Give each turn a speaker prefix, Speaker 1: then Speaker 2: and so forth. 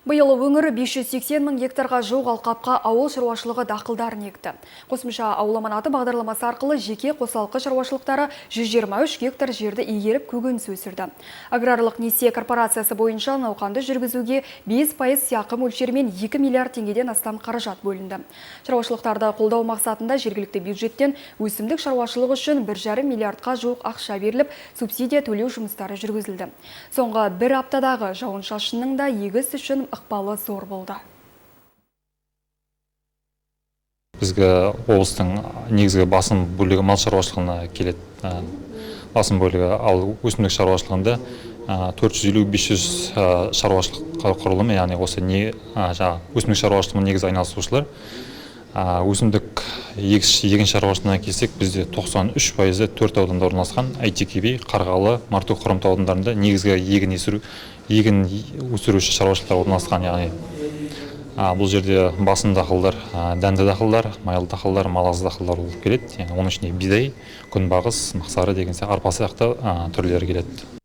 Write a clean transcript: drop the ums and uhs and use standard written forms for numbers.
Speaker 1: Биыл өңірі 580 мың гектарға жуық алқапқа ауыл шаруашылығы дақылдарын екті. Қосымша ауыл аманаты бағдарламасы арқылы жеке қосалқы шаруашылықтары 123 гектар жерді игеріп көкөніс өсірді. Аграрлық несие корпорациясы бойынша науқанды жүргізуге 5% сыйақы мөлшерімен 2 миллиард теңгеден астам қаражат бөлінді. Шаруашылықтарды қолдау мақсатында жергілікті бюджеттен өсімдік шаруашылығы үшін 1,5 миллиардқа жуық ақша беріліп, субсидия төлеу жұмыстары жүргізілді. Соңғы бір аптадағы жауын-шашынның да егіс үшін ықпалы зор болды.
Speaker 2: Бізге облыстың негізгі басым бөлігі мал шаруашылығына келеді. Басым бөлігі ал өсімдік шаруашылығында 450-500 шаруашылық құрылымы, яғни осы өсімдік шаруашылығымен негізі айналысушылар. Өсімдік егін шаруашылығына келсек, бізде 93% 4 ауданда орналасқан Әйтекебе, Қарғалы, Мартөк, Хромтау аудандарында негізгі егін өсіруші шаруашылықтар орналасқан. Яғни бұл жерде басым дақылдар, дәнді дақылдар, майлы дақылдар, малазды дақылдар болып келеді. Оның ішінде бидай, күнбағыс, мақсары деген сияқты арпа сияқты түрлері келеді.